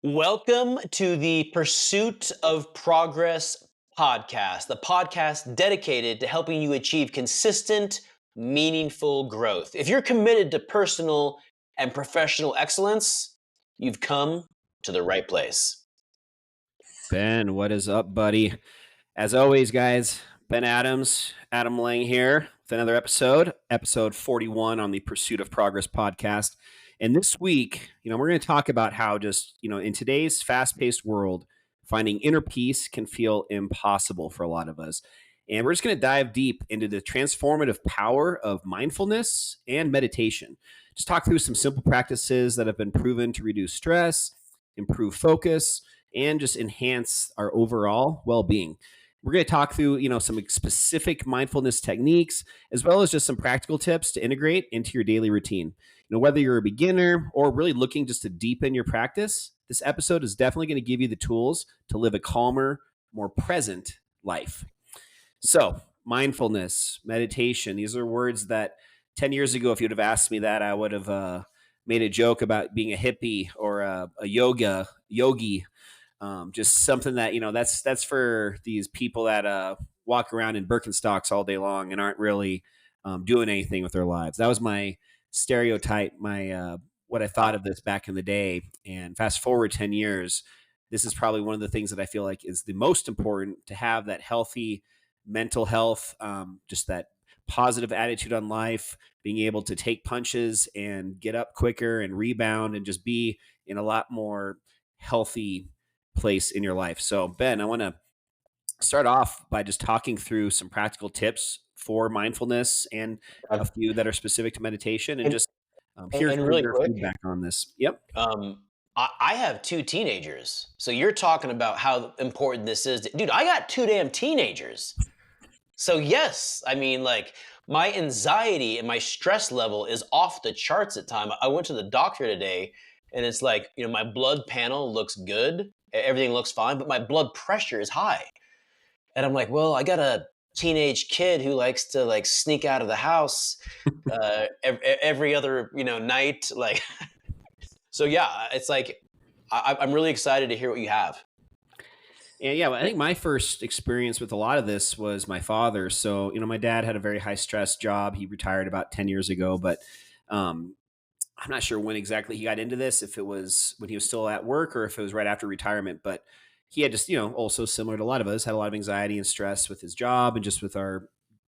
Welcome to the Pursuit of Progress podcast, the podcast dedicated to helping you achieve consistent, meaningful growth. If you're committed to personal and professional excellence, you've come to the right place. Ben, what is up, buddy? As always, guys, Ben Adams, Adam Lang here with another episode 41 on the Pursuit of Progress podcast. And this week, we're going to talk about how in today's fast-paced world, finding inner peace can feel impossible for a lot of us. And we're just going to dive deep into the transformative power of mindfulness and meditation. Just talk through some simple practices that have been proven to reduce stress, improve focus, and just enhance our overall well-being. We're going to talk through, some specific mindfulness techniques, as well as just some practical tips to integrate into your daily routine. Whether you're a beginner or really looking just to deepen your practice, this episode is definitely going to give you the tools to live a calmer, more present life. So, mindfulness, meditation, these are words that 10 years ago, if you'd have asked me that, I would have made a joke about being a hippie or a yogi. Just something that that's for these people that walk around in Birkenstocks all day long and aren't really doing anything with their lives. That was my stereotype, my what I thought of this back in the day. And fast forward 10 years, this is probably one of the things that I feel like is the most important to have that healthy mental health, just that positive attitude on life, being able to take punches and get up quicker and rebound and just be in a lot more healthy place in your life. So, Ben, I want to start off by just talking through some practical tips for mindfulness and a few that are specific to meditation and And, just and, hear and some of really your quick, feedback on this. Yep. I have two teenagers. So you're talking about how important this is. Dude, I got two damn teenagers. So yes, I mean, like, my anxiety and my stress level is off the charts at time. I went to the doctor today, and it's like, my blood panel looks good, everything looks fine, but my blood pressure is high. And I'm like, well, I got a teenage kid who likes to like sneak out of the house every other night, like. So yeah, it's like I'm really excited to hear what you have. And yeah, I think my first experience with a lot of this was my father. So, my dad had a very high stress job. He retired about 10 years ago, but um, I'm not sure when exactly he got into this, if it was when he was still at work or if it was right after retirement. But he had just, also similar to a lot of us, had a lot of anxiety and stress with his job and just with our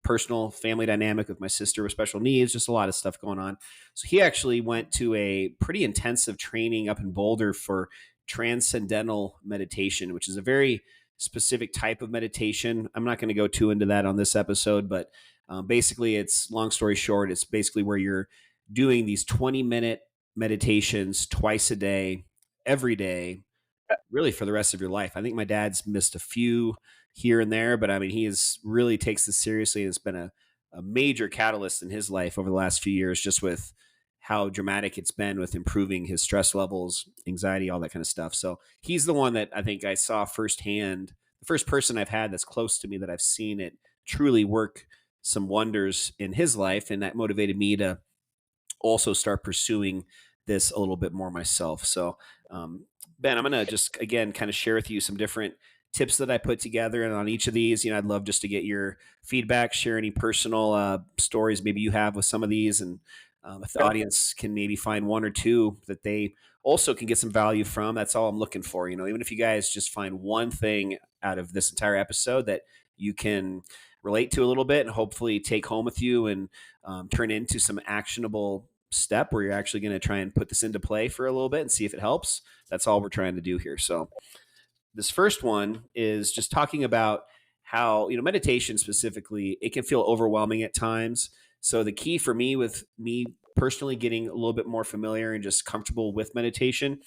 personal family dynamic with my sister with special needs, just a lot of stuff going on. So he actually went to a pretty intensive training up in Boulder for transcendental meditation, which is a very specific type of meditation. I'm not going to go too into that on this episode, but basically, it's long story short, it's basically where you're doing these 20-minute meditations twice a day, every day, really for the rest of your life. I think my dad's missed a few here and there, but I mean, he is really takes this seriously. And it's been a major catalyst in his life over the last few years, just with how dramatic it's been with improving his stress levels, anxiety, all that kind of stuff. So he's the one that I think I saw firsthand, the first person I've had that's close to me that I've seen it truly work some wonders in his life. And that motivated me to also start pursuing this a little bit more myself. So, Ben, I'm going to just, again, kind of share with you some different tips that I put together. And on each of these, I'd love just to get your feedback, share any personal stories maybe you have with some of these. And if the audience can maybe find one or two that they also can get some value from, that's all I'm looking for. Even if you guys just find one thing out of this entire episode that you can relate to a little bit and hopefully take home with you and turn into some actionable step where you're actually going to try and put this into play for a little bit and see if it helps. That's all we're trying to do here. So this first one is just talking about how, meditation specifically, it can feel overwhelming at times. So the key for me, with me personally getting a little bit more familiar and just comfortable with meditation,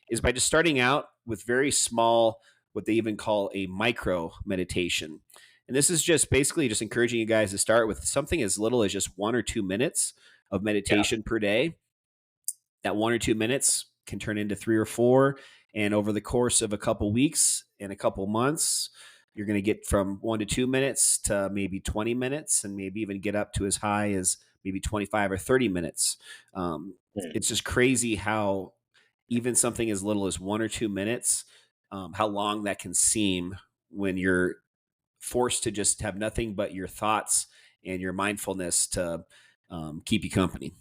is by just starting out with very small, what they even call a micro meditation. And this is just basically just encouraging you guys to start with something as little as just 1 or 2 minutes of meditation per day. That 1 or 2 minutes can turn into 3 or 4. And over the course of a couple weeks and a couple months, you're going to get from 1 to 2 minutes to maybe 20 minutes and maybe even get up to as high as maybe 25 or 30 minutes. It's just crazy how even something as little as 1 or 2 minutes, how long that can seem when you're forced to just have nothing but your thoughts and your mindfulness to keep you company.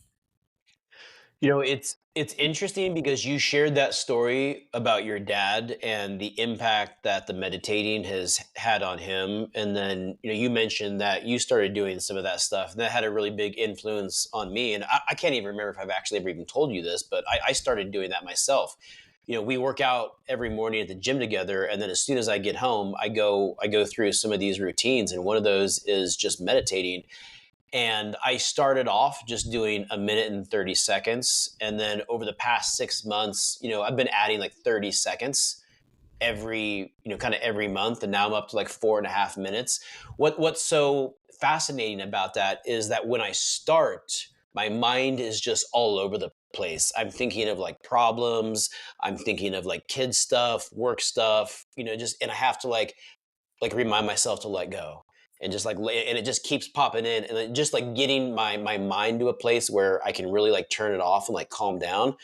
It's interesting because you shared that story about your dad and the impact that the meditating has had on him. And then, you mentioned that you started doing some of that stuff, and that had a really big influence on me. And I can't even remember if I've actually ever even told you this, but I started doing that myself. We work out every morning at the gym together, and then as soon as I get home, I go through some of these routines, and one of those is just meditating. And I started off just doing a minute and 30 seconds. And then over the past 6 months, I've been adding like 30 seconds kind of every month. And now I'm up to like 4.5 minutes. What's so fascinating about that is that when I start, my mind is just all over the place. I'm thinking of like problems. I'm thinking of like kid stuff, work stuff, and I have to like remind myself to let go and just and it just keeps popping in, and then just like getting my mind to a place where I can really like turn it off and like calm down.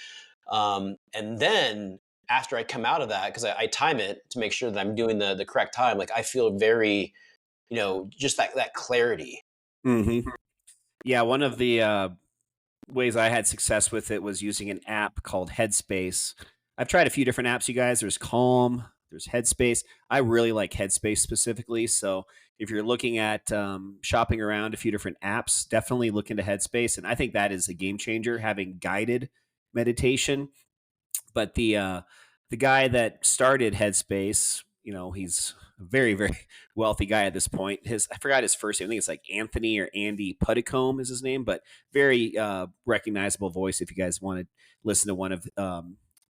And then after I come out of that, because I time it to make sure that I'm doing the correct time, like I feel very, just that clarity. Hmm. Yeah, one of the ways I had success with it was using an app called Headspace. I've tried a few different apps, you guys. There's Calm, there's Headspace. I really like Headspace specifically. So if you're looking at shopping around a few different apps, definitely look into Headspace. And I think that is a game changer, having guided meditation. But the guy that started Headspace, he's a very very wealthy guy at this point. His I forgot his first name. I think it's like Anthony or Andy Puddicombe is his name, but very recognizable voice. If you guys want to listen to one of the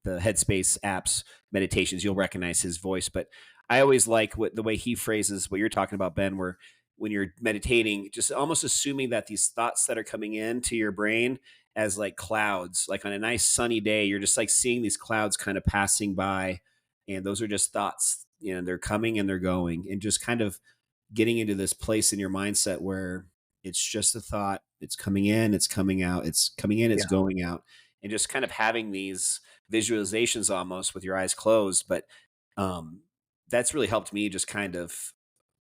Headspace apps meditations, you'll recognize his voice. But I always like the way he phrases what you're talking about, Ben, where when you're meditating, just almost assuming that these thoughts that are coming into your brain as like clouds, like on a nice sunny day, you're just like seeing these clouds kind of passing by, and those are just thoughts. They're coming and they're going, and just kind of getting into this place in your mindset where it's just a thought. It's coming in, it's coming out, it's coming in, it's Yeah. going out, and just kind of having these visualizations almost with your eyes closed. But um, that's really helped me just kind of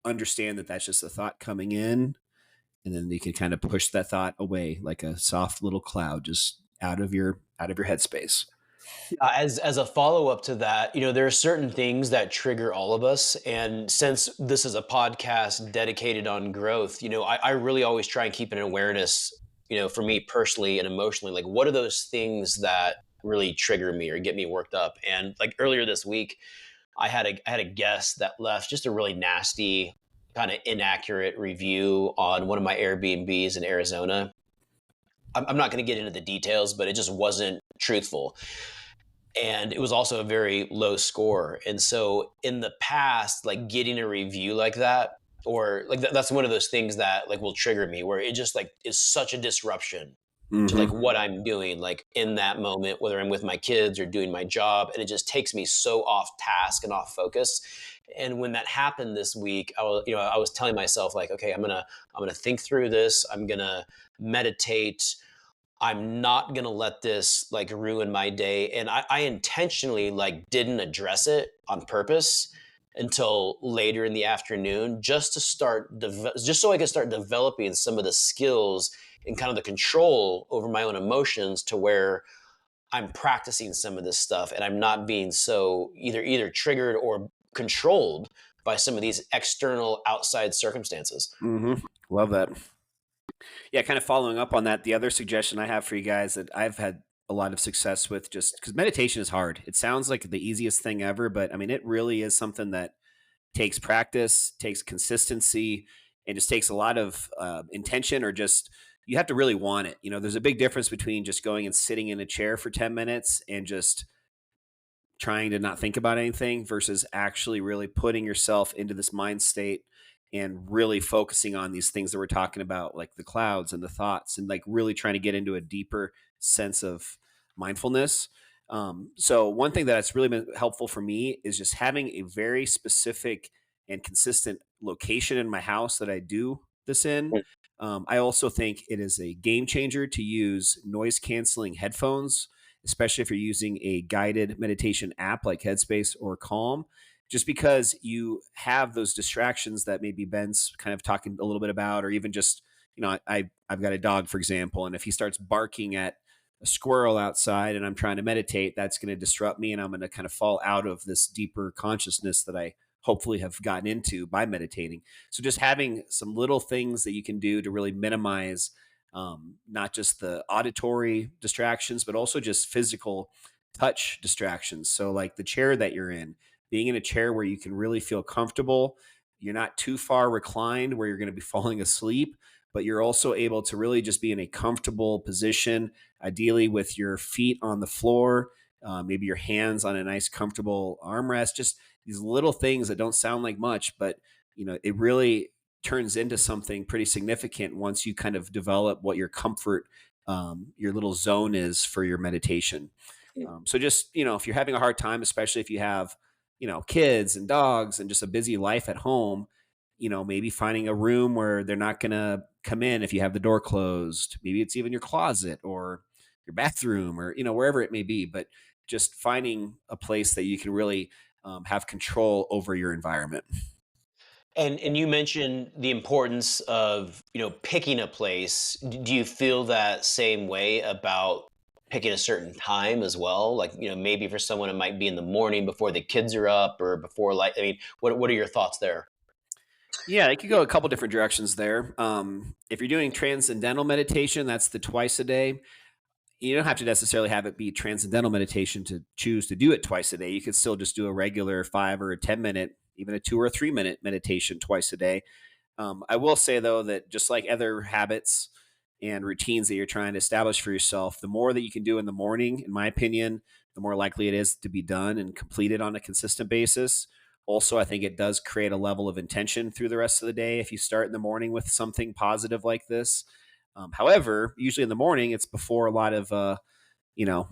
understand that that's just a thought coming in, and then you can kind of push that thought away like a soft little cloud just out of your headspace. As a follow up to that, there are certain things that trigger all of us, and since this is a podcast dedicated on growth, I really always try and keep an awareness, for me personally and emotionally, like what are those things that really trigger me or get me worked up. And like earlier this week, I had a guest that left just a really nasty, kind of inaccurate review on one of my Airbnbs in Arizona. I'm not going to get into the details, but it just wasn't truthful, and it was also a very low score. And so in the past, like getting a review like that, or like that's one of those things that like will trigger me, where it just like is such a disruption to like Hmm. what I'm doing like in that moment, whether I'm with my kids or doing my job, and it just takes me so off task and off focus. And when that happened this week, I was telling myself like, okay, I'm gonna think through this. I'm gonna meditate. I'm not gonna let this like ruin my day. And I intentionally like didn't address it on purpose until later in the afternoon, just so I could start developing some of the skills and kind of the control over my own emotions, to where I'm practicing some of this stuff and I'm not being so either triggered or controlled by some of these external outside circumstances. Hmm. Love that. Yeah, kind of following up on that, the other suggestion I have for you guys that I've had a lot of success with, just because meditation is hard. It sounds like the easiest thing ever, but I mean, it really is something that takes practice, takes consistency, and just takes a lot of intention, or just you have to really want it. There's a big difference between just going and sitting in a chair for 10 minutes and just trying to not think about anything versus actually really putting yourself into this mind state and really focusing on these things that we're talking about, like the clouds and the thoughts, and like really trying to get into a deeper sense of mindfulness. So one thing that's really been helpful for me is just having a very specific and consistent location in my house that I do this in. I also think it is a game changer to use noise canceling headphones especially if you're using a guided meditation app like Headspace or Calm, just because you have those distractions that maybe Ben's kind of talking a little bit about, or even just, I've got a dog, for example, and if he starts barking at a squirrel outside and I'm trying to meditate, that's going to disrupt me and I'm going to kind of fall out of this deeper consciousness that I hopefully have gotten into by meditating. So just having some little things that you can do to really minimize not just the auditory distractions, but also just physical touch distractions. So, like the chair that you're in, being in a chair where you can really feel comfortable, you're not too far reclined where you're going to be falling asleep, but you're also able to really just be in a comfortable position, ideally with your feet on the floor, maybe your hands on a nice, comfortable armrest. Just these little things that don't sound like much, but it really turns into something pretty significant once you kind of develop what your comfort, your little zone is for your meditation. So just, if you're having a hard time, especially if you have, kids and dogs and just a busy life at home, maybe finding a room where they're not going to come in if you have the door closed. Maybe it's even your closet or your bathroom or, wherever it may be, but just finding a place that you can really have control over your environment. And you mentioned the importance of, picking a place. Do you feel that same way about picking a certain time as well? Like, maybe for someone it might be in the morning before the kids are up or before, like, I mean, what are your thoughts there? Yeah, it could go a couple different directions there. If you're doing transcendental meditation, that's the twice a day. You don't have to necessarily have it be transcendental meditation to choose to do it twice a day. You could still just do a regular 5 or a 10 minute, even a 2 or 3 minute meditation twice a day. I will say though that just like other habits and routines that you're trying to establish for yourself, the more that you can do in the morning, in my opinion, the more likely it is to be done and completed on a consistent basis. Also, I think it does create a level of intention through the rest of the day if you start in the morning with something positive like this. However, usually in the morning, it's before a lot of you know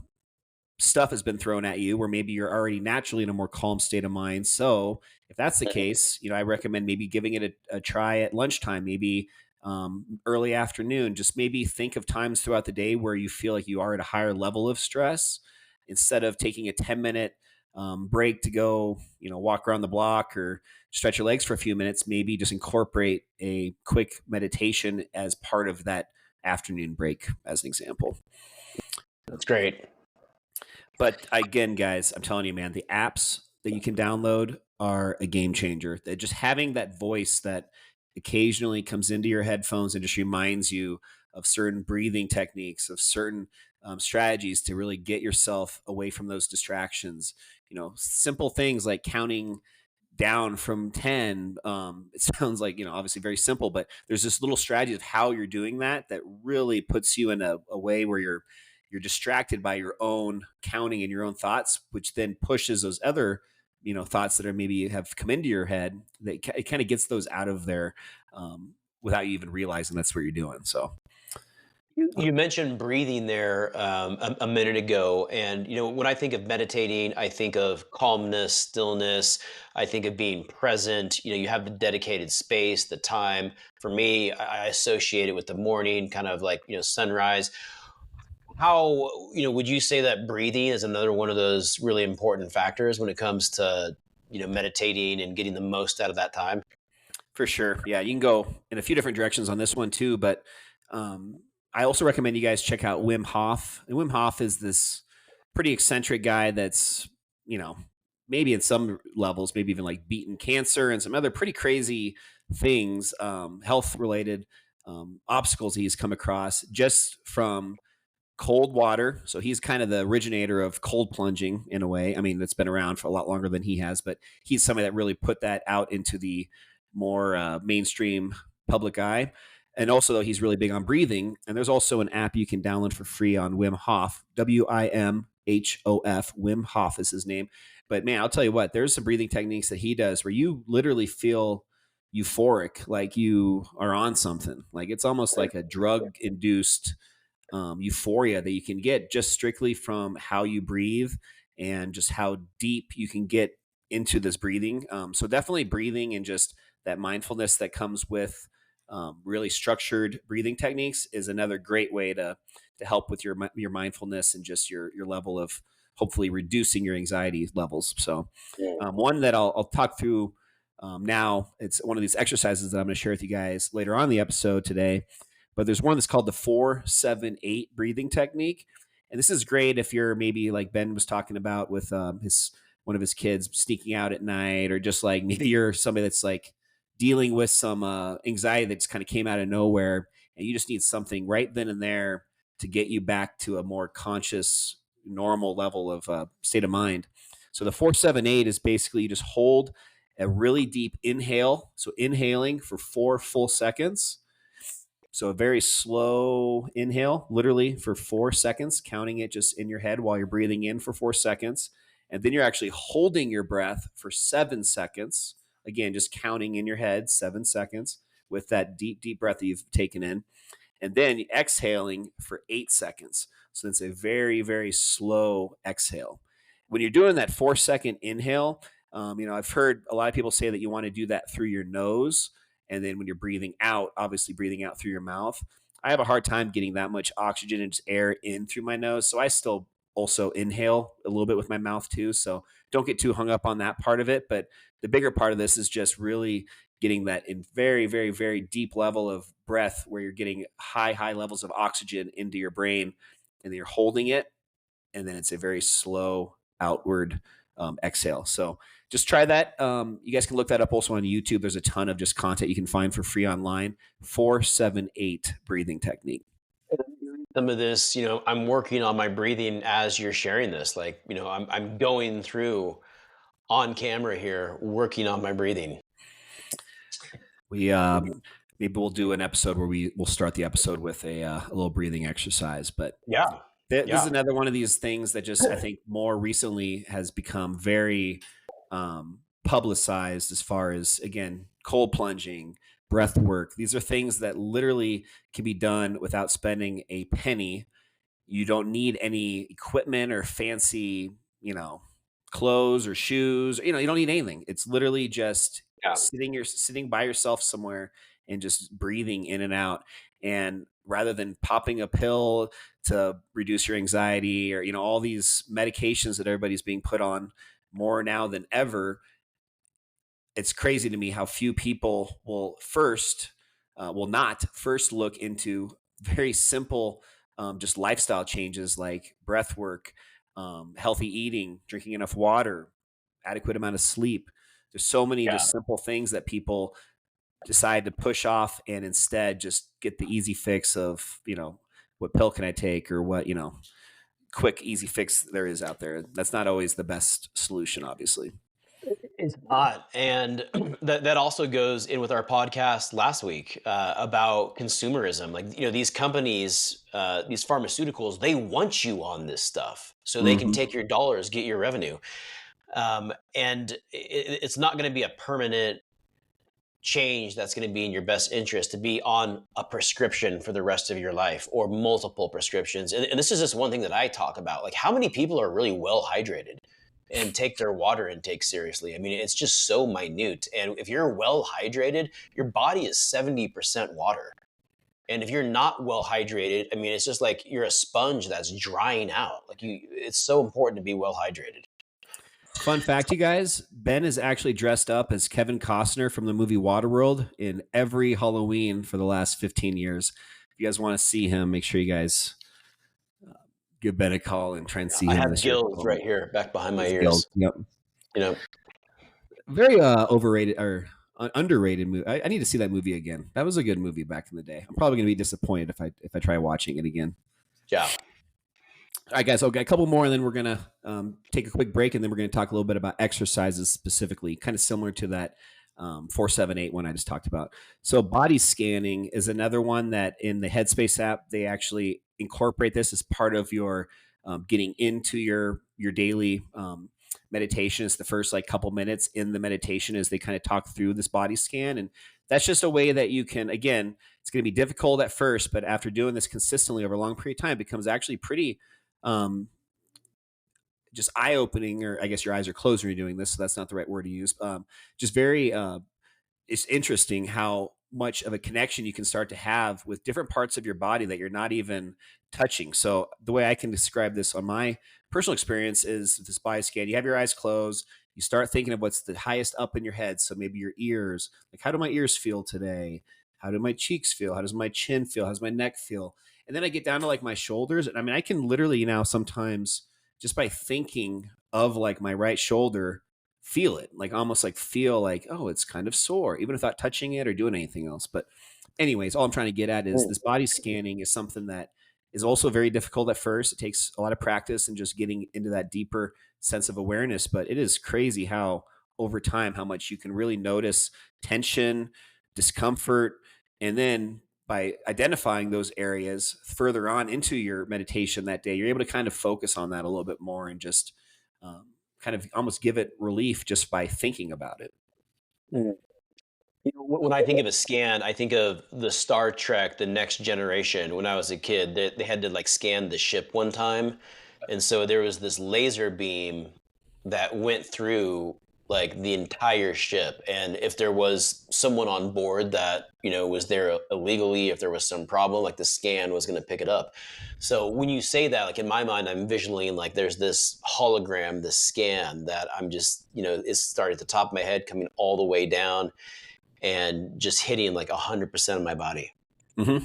stuff has been thrown at you where maybe you're already naturally in a more calm state of mind. So if that's the case, I recommend maybe giving it a try at lunchtime, maybe early afternoon. Just maybe think of times throughout the day where you feel like you are at a higher level of stress instead of taking a 10-minute break to go, walk around the block or stretch your legs for a few minutes. Maybe just incorporate a quick meditation as part of that afternoon break, as an example. That's great. But again, guys, I'm telling you, man, the apps that you can download are a game changer. Just having that voice that occasionally comes into your headphones and just reminds you of certain breathing techniques, of certain strategies to really get yourself away from those distractions. Simple things like counting down from 10. It sounds like, obviously very simple, but there's this little strategy of how you're doing that really puts you in a way where you're distracted by your own counting and your own thoughts, which then pushes those other, thoughts that are maybe have come into your head. It kind of gets those out of there without you even realizing that's what you're doing. So You mentioned breathing there a minute ago. And, when I think of meditating, I think of calmness, stillness. I think of being present. You have the dedicated space, the time. For me, I associate it with the morning, kind of like, sunrise. How, would you say that breathing is another one of those really important factors when it comes to, meditating and getting the most out of that time? for sure. Yeah, you can go in a few different directions on this one too, but um, I also recommend you guys check out Wim Hof. And Wim Hof is this pretty eccentric guy that's, you know, maybe in some levels, maybe even like beaten cancer and some other pretty crazy things, health related obstacles he's come across just from cold water. So he's kind of the originator of cold plunging in a way. I mean, that's been around for a lot longer than he has, but he's somebody that really put that out into the more mainstream public eye. And also, though, he's really big on breathing. And there's also an app you can download for free on Wim Hof, WIMHOF. Wim Hof is his name. But man, I'll tell you what, there's some breathing techniques that he does where you literally feel euphoric, like you are on something. Like it's almost like a drug induced euphoria that you can get just strictly from how you breathe and just how deep you can get into this breathing. So definitely breathing and just that mindfulness that comes with really structured breathing techniques is another great way to help with your mindfulness and just your level of hopefully reducing your anxiety levels. So one that I'll talk through now, it's one of these exercises that I'm going to share with you guys later on in the episode today. But there's one that's called the 4-7-8 breathing technique. And this is great if you're maybe like Ben was talking about with his one of his kids sneaking out at night, or just like maybe you're somebody that's like dealing with some anxiety that just kind of came out of nowhere, and you just need something right then and there to get you back to a more conscious, normal level of state of mind. So the 4-7-8 is basically you just hold a really deep inhale. So inhaling for 4 full seconds. So a very slow inhale, literally for 4 seconds, counting it just in your head while you're breathing in for 4 seconds. And then you're actually holding your breath for 7 seconds. Again, just counting in your head 7 seconds with that deep, deep breath that you've taken in. And then exhaling for 8 seconds. So it's a very, very slow exhale. When you're doing that 4 second inhale, I've heard a lot of people say that you want to do that through your nose. And then when you're breathing out, obviously breathing out through your mouth. I have a hard time getting that much oxygen and just air in through my nose. So I still also inhale a little bit with my mouth too. So don't get too hung up on that part of it. But the bigger part of this is just really getting that in very, very, very deep level of breath where you're getting high, high levels of oxygen into your brain, and then you're holding it. And then it's a very slow outward exhale. So just try that. You guys can look that up also on YouTube. There's a ton of just content you can find for free online. 4-7-8 breathing technique. Some of this, I'm working on my breathing as you're sharing this. Like, I'm going through on camera here, working on my breathing. We maybe we'll do an episode where we'll start the episode with a little breathing exercise. But Yeah. this is Yeah. another one of these things that just I think more recently has become very publicized, as far as, again, cold plunging, breath work. These are things that literally can be done without spending a penny. You don't need any equipment or fancy, clothes or shoes. You don't need anything. It's literally just Yeah. sitting by yourself somewhere and just breathing in and out. And rather than popping a pill to reduce your anxiety, or all these medications that everybody's being put on more now than ever, it's crazy to me how few people will not first look into very simple just lifestyle changes like breath work, healthy eating, drinking enough water, adequate amount of sleep. There's so many Yeah. just simple things that people decide to push off and instead just get the easy fix of, what pill can I take, or what, quick, easy fix there is out there. That's not always the best solution, obviously. It's not. And that also goes in with our podcast last week about consumerism. Like, these companies, these pharmaceuticals, they want you on this stuff so they can Hmm. take your dollars, get your revenue. And it's not going to be a permanent change that's going to be in your best interest to be on a prescription for the rest of your life, or multiple prescriptions. And this is just one thing that I talk about. Like, how many people are really well hydrated and take their water intake seriously? I mean, it's just so minute. And if you're well hydrated, your body is 70% water. And if you're not well hydrated, I mean, it's just like you're a sponge that's drying out. It's so important to be well hydrated. Fun fact, you guys, Ben is actually dressed up as Kevin Costner from the movie Waterworld in every Halloween for the last 15 years. If you guys want to see him, make sure you guys give Ben a call and try and see I him have this year. gills right here back behind my His guild. ears. Yep. You know, Very overrated or underrated movie. I need to see that movie again. That was a good movie back in the day. I'm probably going to be disappointed if I try watching it again. yeah. All right, guys. Okay, a couple more, and then we're gonna take a quick break, and then we're gonna talk a little bit about exercises specifically, kind of similar to that 4-7-8 one I just talked about. So, body scanning is another one that in the Headspace app they actually incorporate this as part of your getting into your daily meditation. It's the first like couple minutes in the meditation as they kind of talk through this body scan, and that's just a way that you can, again, it's going to be difficult at first, but after doing this consistently over a long period of time, it becomes actually pretty um, just eye opening, or I guess your eyes are closed when you're doing this. So that's not the right word to use. Just very, it's interesting how much of a connection you can start to have with different parts of your body that you're not even touching. So the way I can describe this on my personal experience is this body scan. You have your eyes closed. You start thinking of what's the highest up in your head. So maybe your ears. Like, how do my ears feel today? How do my cheeks feel? How does my chin feel? How does my neck feel? And then I get down to like my shoulders. And I mean, I can literally now sometimes just by thinking of like my right shoulder, feel it, like almost like feel like, oh, it's kind of sore, even without touching it or doing anything else. But anyways, all I'm trying to get at is Mm. this body scanning is something that is also very difficult at first. It takes a lot of practice and just getting into that deeper sense of awareness. But it is crazy how over time, how much you can really notice tension, discomfort, and then by identifying those areas further on into your meditation that day, you're able to kind of focus on that a little bit more and just um, kind of almost give it relief just by thinking about it. Mm. You know, when I think of a scan, I think of the Star Trek, The Next Generation. When I was a kid, they had to like scan the ship one time. And so there was this laser beam that went through like the entire ship. And if there was someone on board that, was there illegally, if there was some problem, like the scan was going to pick it up. So when you say that, like in my mind, I'm visualizing like there's this hologram, this scan that I'm just, is starting at the top of my head, coming all the way down and just hitting like 100% of my body. Hmm.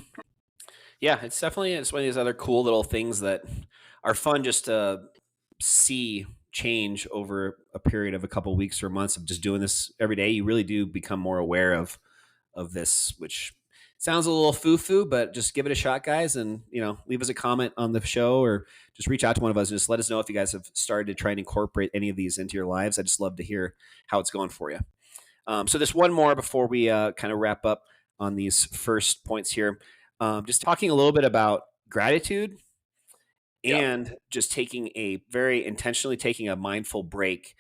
Yeah, it's one of these other cool little things that are fun just to see change over a period of a couple weeks or months of just doing this every day. You really do become more aware of this, which sounds a little foo-foo, but just give it a shot, guys, and leave us a comment on the show or just reach out to one of us and just let us know if you guys have started to try and incorporate any of these into your lives. I just love to hear how it's going for you. So there's one more before we kind of wrap up on these first points here. Just talking a little bit about gratitude Yeah. and just taking a very intentionally taking a mindful break.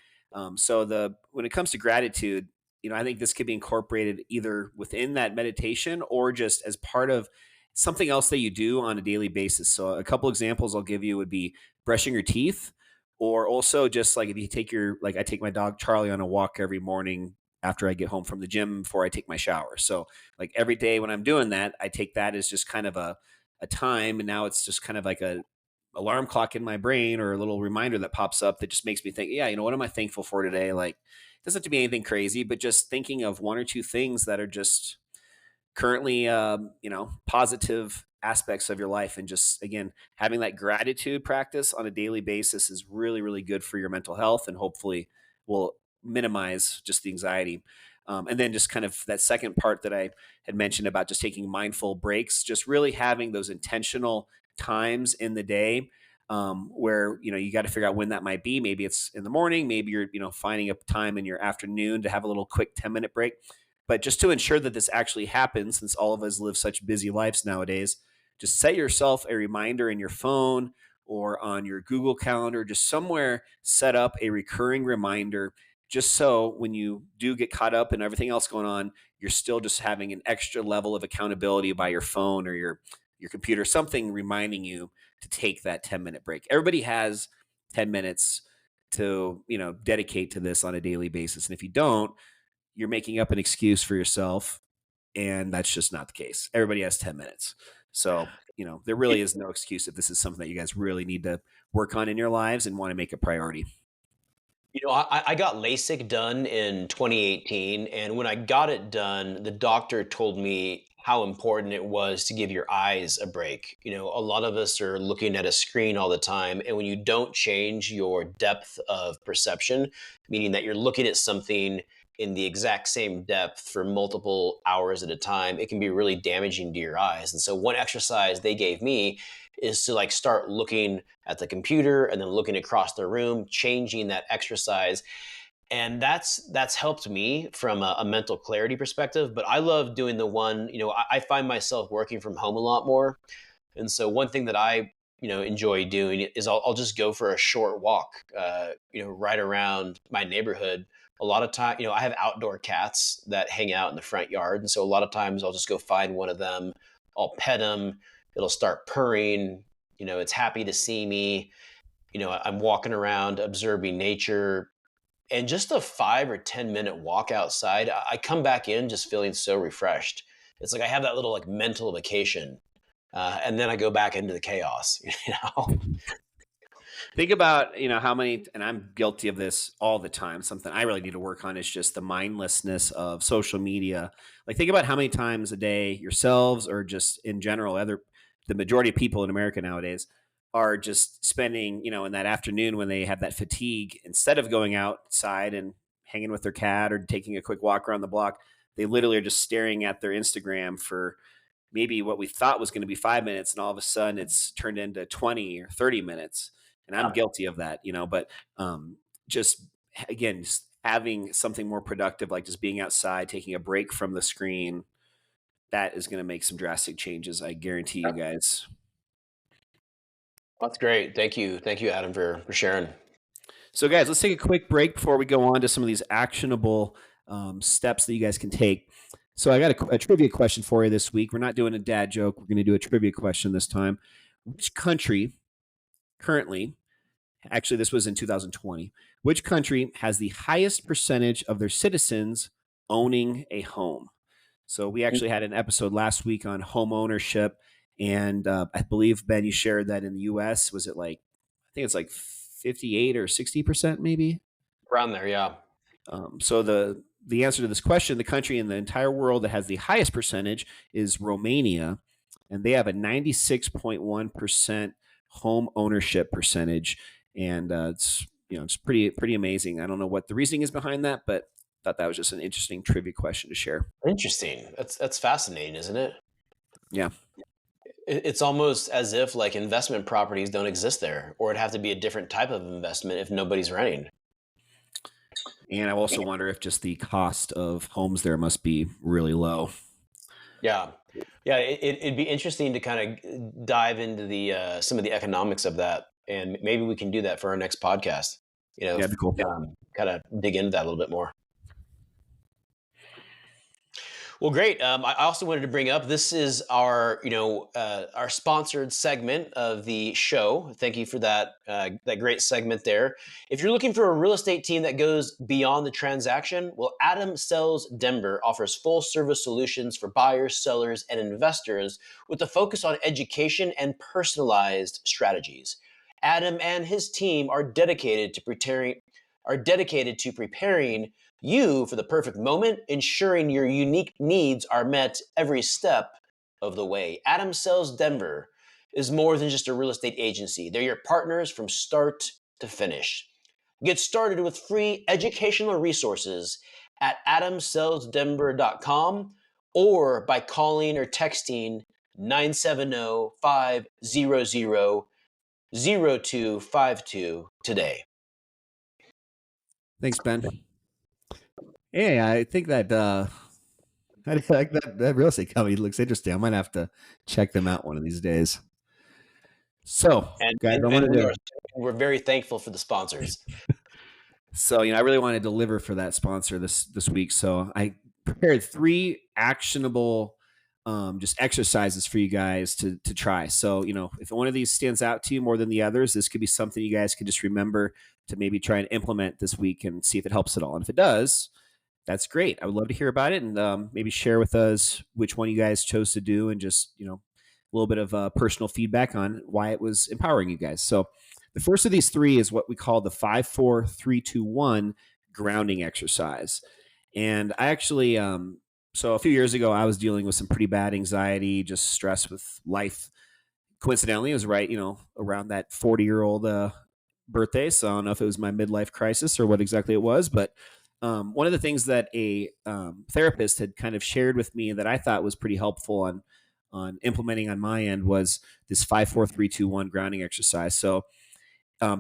So the when it comes to gratitude, I think this could be incorporated either within that meditation or just as part of something else that you do on a daily basis. So a couple examples I'll give you would be brushing your teeth, or also just like if you take your like I take my dog Charlie on a walk every morning after I get home from the gym before I take my shower. So like every day when I'm doing that, I take that as just kind of a time, and now it's just kind of like a alarm clock in my brain or a little reminder that pops up that just makes me think, yeah, what am I thankful for today? Like, it doesn't have to be anything crazy, but just thinking of one or two things that are just currently, positive aspects of your life. And just, again, having that gratitude practice on a daily basis is really, really good for your mental health and hopefully will minimize just the anxiety. And then just kind of that second part that I had mentioned about just taking mindful breaks, just really having those intentional times in the day where you got to figure out when that might be. Maybe it's in the morning, maybe you're finding a time in your afternoon to have a little quick 10-minute break. But just to ensure that this actually happens, since all of us live such busy lives nowadays, just set yourself a reminder in your phone or on your Google Calendar, just somewhere set up a recurring reminder, just so when you do get caught up in everything else going on, you're still just having an extra level of accountability by your phone or your computer, something reminding you to take that 10-minute break. Everybody has 10 minutes to, dedicate to this on a daily basis. And if you don't, you're making up an excuse for yourself, and that's just not the case. Everybody has 10 minutes. So, there really is no excuse if this is something that you guys really need to work on in your lives and want to make a priority. I got LASIK done in 2018, and when I got it done, the doctor told me how important it was to give your eyes a break. A lot of us are looking at a screen all the time, and when you don't change your depth of perception, meaning that you're looking at something in the exact same depth for multiple hours at a time, it can be really damaging to your eyes. And so, one exercise they gave me is to like start looking at the computer and then looking across the room, changing that exercise. And that's helped me from a mental clarity perspective. But I love doing the one, I find myself working from home a lot more. And so one thing that I, enjoy doing is I'll just go for a short walk, right around my neighborhood. A lot of time, I have outdoor cats that hang out in the front yard. And so a lot of times I'll just go find one of them. I'll pet them. It'll start purring. It's happy to see me. I'm walking around observing nature, and just a 5 or 10 minute walk outside, I come back in just feeling so refreshed. It's like I have that little like mental vacation, and then I go back into the chaos. You know? Think about, how many, and I'm guilty of this all the time. Something I really need to work on is just the mindlessness of social media. Like, think about how many times a day yourselves, or just in general, the majority of people in America nowadays are just spending, in that afternoon when they have that fatigue, instead of going outside and hanging with their cat or taking a quick walk around the block, they literally are just staring at their Instagram for maybe what we thought was going to be 5 minutes, and all of a sudden it's turned into 20 or 30 minutes. And I'm guilty of that, but just again, just having something more productive, like just being outside, taking a break from the screen, that is going to make some drastic changes. I guarantee you guys. That's great. Thank you, Adam, for sharing. So, guys, let's take a quick break before we go on to some of these actionable steps that you guys can take. So, I got a trivia question for you this week. We're not doing a dad joke. We're going to do a trivia question this time. Which country currently, actually, this was in 2020, which country has the highest percentage of their citizens owning a home? So, we actually had an episode last week on home ownership. And I believe, Ben, you shared that in the US, was it like, I think it's like 58 or 60%, maybe? Around there, yeah. So the answer to this question, the country in the entire world that has the highest percentage is Romania, and they have a 96.1% home ownership percentage, and it's pretty amazing. I don't know what the reasoning is behind that, but thought that was just an interesting trivia question to share. Interesting. That's fascinating, isn't it? Yeah. It's almost as if like investment properties don't exist there, or it'd have to be a different type of investment if nobody's renting. And I also wonder if just the cost of homes there must be really low. Yeah, yeah. It'd be interesting to kind of dive into the some of the economics of that, and maybe we can do that for our next podcast. You know, Yeah, that'd be cool. kind of dig into that a little bit more. Well, great. I also wanted to bring up this is our our sponsored segment of the show. Thank you for that great segment there. If you're looking for a real estate team that goes beyond the transaction, well, Adam Sells Denver offers full service solutions for buyers, sellers, and investors with a focus on education and personalized strategies. Adam and his team are dedicated to preparing you for the perfect moment, ensuring your unique needs are met every step of the way. Adam Sells Denver is more than just a real estate agency. They're your partners from start to finish. Get started with free educational resources at adamsellsdenver.com or by calling or texting 970-500-0252 today. Thanks, Ben. Hey, I think that I like that real estate company looks interesting. I might have to check them out one of these days. So, And, guys, and, I and wanted we to. are we're very thankful for the sponsors. So, I really want to deliver for that sponsor this week. So, I prepared 3 actionable just exercises for you guys to try. So, if one of these stands out to you more than the others, this could be something you guys can just remember to maybe try and implement this week and see if it helps at all. And if it does, that's great. I would love to hear about it, and maybe share with us which one you guys chose to do, and just a little bit of personal feedback on why it was empowering you guys. So, the first of these 3 is what we call the 5-4-3-2-1 grounding exercise. And I actually, so a few years ago, I was dealing with some pretty bad anxiety, just stress with life. Coincidentally, it was right, around that 40-year-old birthday. So I don't know if it was my midlife crisis or what exactly it was, but one of the things that a therapist had kind of shared with me that I thought was pretty helpful on implementing on my end was this 5-4-3-2-1 grounding exercise. So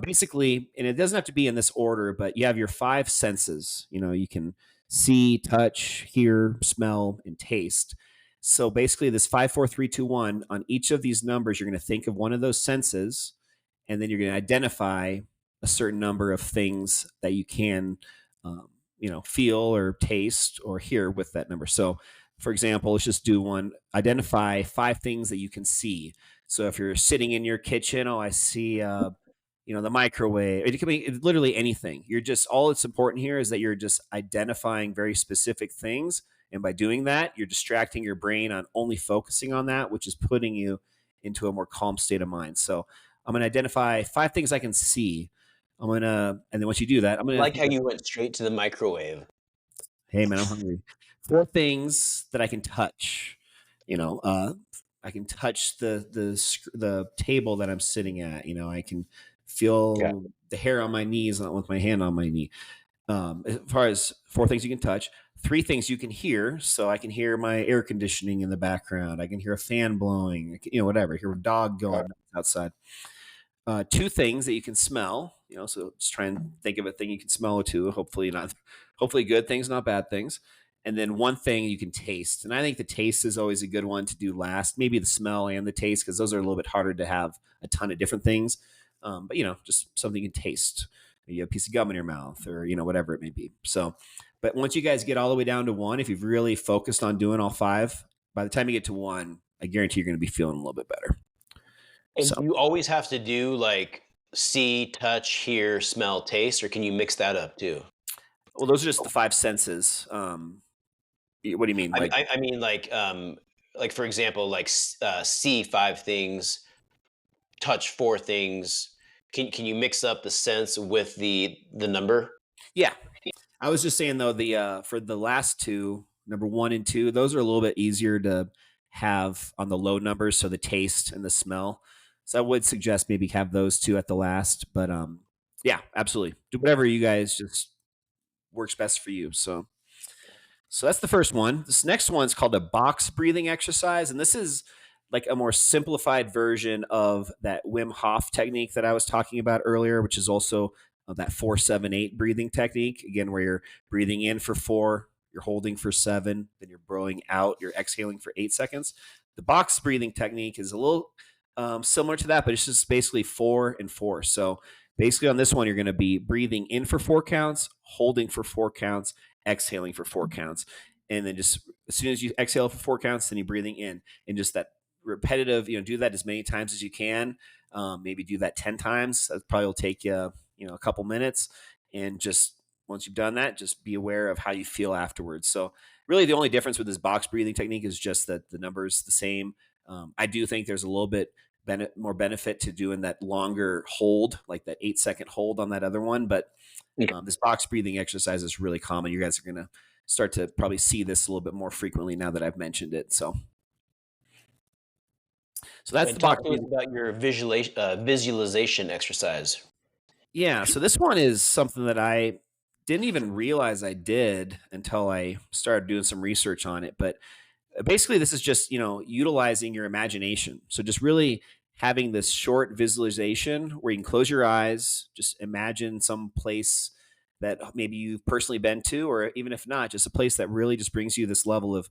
basically, and it doesn't have to be in this order, but you have your 5 senses. You can see, touch, hear, smell, and taste. So basically, this 5-4-3-2-1, on each of these numbers, you're going to think of one of those senses, and then you're going to identify a certain number of things that you can, feel or taste or hear with that number. So, for example, let's just do one. Identify 5 things that you can see. So if you're sitting in your kitchen, I see, the microwave. It can be literally anything. You're just, all that's important here is that you're just identifying very specific things, And by doing that, you're distracting your brain on only focusing on that, which is putting you into a more calm state of mind. So I'm going to identify 5 things I can see. And then once you do that, I'm I going to like think how of, you went straight to the microwave. hey man, I'm hungry. 4 things that I can touch. You know, I can touch the table that I'm sitting at. You know, I can Okay. feel the hair on my knees with my hand on my knee. As far as 4 things you can touch, 3 things you can hear. So I can hear my air conditioning in the background. I can hear a fan blowing. You know, whatever. Hear a dog Okay. going outside. 2 things that you can smell. You know, so just try and think of a thing you can smell or two. Hopefully not, hopefully good things, not bad things. And then 1 thing you can taste. And I think the taste is always a good one to do last. Maybe the smell and the taste, because those are a little bit harder to have a ton of different things. But you know, just something you can taste. You have a piece of gum in your mouth, or you know, whatever it may be. So, but once you guys get all the way down to 1, if you've really focused on doing all 5, by the time you get to 1, I guarantee you're going to be feeling a little bit better. And So do you always have to do like see, touch, hear, smell, taste, or can you mix that up too? well, those are just the 5 senses. What do you mean? I mean like for example, like see 5 things, touch 4 things. Can you mix up the sense with the number? Yeah, I was just saying though the for the last 2, number 1 and 2, those are a little bit easier to have on the low numbers. So the taste and the smell. So I would suggest maybe have those 2 at the last. But yeah, absolutely. Do whatever you guys just works best for you. So that's the first one. This next one is called a box breathing exercise. And this is like a more simplified version of that Wim Hof technique that I was talking about earlier, which is also that 4-7-8 breathing technique. Again, where you're breathing in for 4, you're holding for 7, then you're blowing out, you're exhaling for 8 seconds. The box breathing technique is a little similar to that, but it's just basically 4 and 4. So basically on this one, you're going to be breathing in for 4 counts, holding for 4 counts, exhaling for 4 counts. And then just as soon as you exhale for 4 counts, then you're breathing in, and just that repetitive, you know, do that as many times as you can. Maybe do that 10 times. That probably will take you, you know, a couple minutes. And just once you've done that, just be aware of how you feel afterwards. So really the only difference with this box breathing technique is just that the number is the same. I do think there's a little bit more benefit to doing that longer hold, like that 8-second hold on that other one. But this box breathing exercise is really common. You guys are going to start to probably see this a little bit more frequently now that I've mentioned it. So that's And the talk box to us breathing. about your visualization exercise. Yeah. So this one is something that I didn't even realize I did until I started doing some research on it. But basically, this is just, you know, utilizing your imagination. So just really having this short visualization where you can close your eyes, just imagine some place that maybe you've personally been to, or even if not, just a place that really just brings you this level of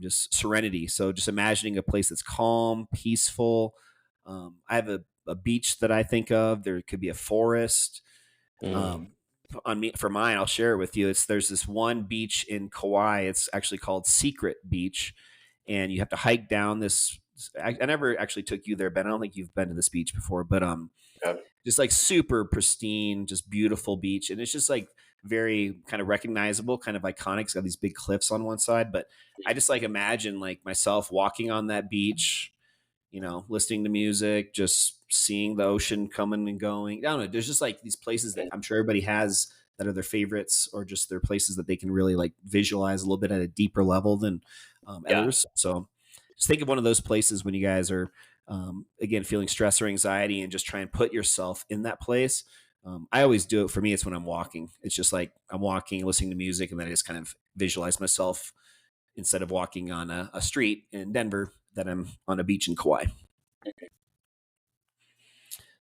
just serenity. So just imagining a place that's calm, peaceful. I have a beach that I think of. There could be a forest. Mm, Um, on me for mine, I'll share it with you. There's this one beach in Kauai. It's actually called Secret Beach, and you have to hike down this. I never actually took you there, Ben. I don't think you've been to this beach before, but okay. just like super pristine, just beautiful beach, and it's just like very kind of recognizable, kind of iconic. It's got these big cliffs on one side, but I just like imagine like myself walking on that beach, you know, listening to music, just seeing the ocean coming and going. I don't know. There's just like these places that I'm sure everybody has that are their favorites, or just their places that they can really like visualize a little bit at a deeper level than Yeah. others. So just think of one of those places when you guys are, again, feeling stress or anxiety, and just try and put yourself in that place. I always do it. For me, it's when I'm walking. It's just like I'm walking, listening to music, and then I just kind of visualize myself instead of walking on a street in Denver, that I'm on a beach in Kauai.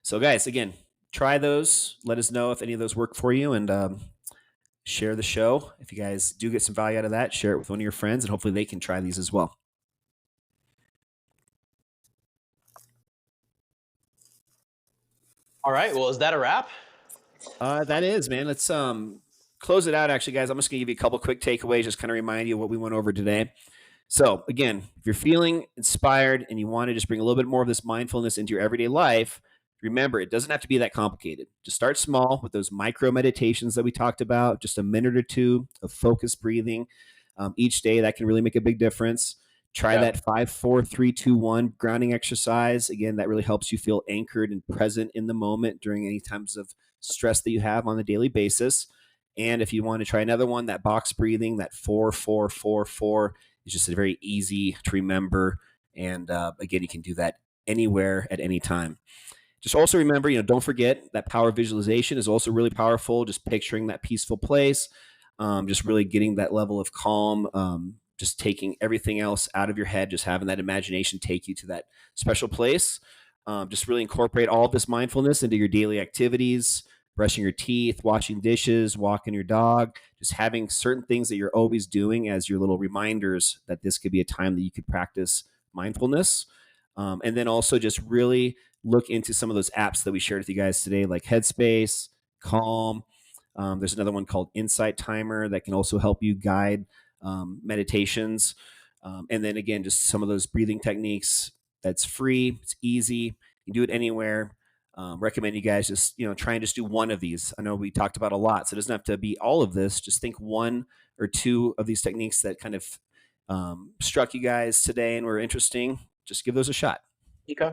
So, guys, again, try those. Let us know if any of those work for you, and share the show. If you guys do get some value out of that, share it with one of your friends, and hopefully they can try these as well. All right. Well, is that a wrap? That is, man. Let's close it out. Actually, guys, I'm just gonna give you a couple quick takeaways, just kind of remind you what we went over today. So, again, if you're feeling inspired and you want to just bring a little bit more of this mindfulness into your everyday life, remember, it doesn't have to be that complicated. Just start small with those micro meditations that we talked about, just a minute or two of focused breathing. each day. That can really make a big difference. Try Yeah. that 5-4-3-2-1 grounding exercise. Again, that really helps you feel anchored and present in the moment during any times of stress that you have on a daily basis. And if you want to try another one, that box breathing, that 4-4-4-4 is just a very easy to remember. And again, you can do that anywhere at any time. Just also remember, don't forget that power visualization is also really powerful. Just picturing that peaceful place, just really getting that level of calm, just taking everything else out of your head, just having that imagination take you to that special place. Just really incorporate all of this mindfulness into your daily activities, brushing your teeth, washing dishes, walking your dog, just having certain things that you're always doing as your little reminders that this could be a time that you could practice mindfulness. And then also just really look into some of those apps that we shared with you guys today, like Headspace, Calm. There's another one called Insight Timer that can also help you guide meditations. And then again, just some of those breathing techniques. That's free. It's easy. You can do it anywhere. Recommend you guys just try and just do one of these. I know we talked about a lot, so it doesn't have to be all of this. Just think one or two of these techniques that kind of struck you guys today and were interesting. Just give those a shot. Okay.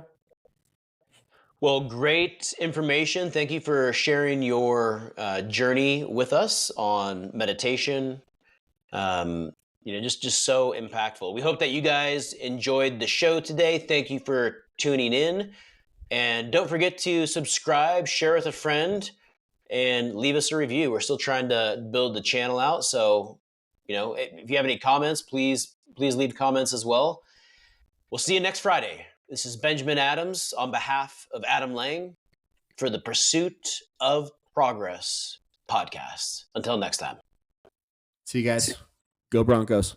Well, great information. Thank you for sharing your journey with us on meditation. Just so impactful. We hope that you guys enjoyed the show today. Thank you for tuning in. And don't forget to subscribe, share with a friend, and leave us a review. We're still trying to build the channel out. So, if you have any comments, please leave comments as well. We'll see you next Friday. This is Benjamin Adams on behalf of Adam Lang for the Pursuit of Progress podcast. Until next time. See you guys. Go Broncos.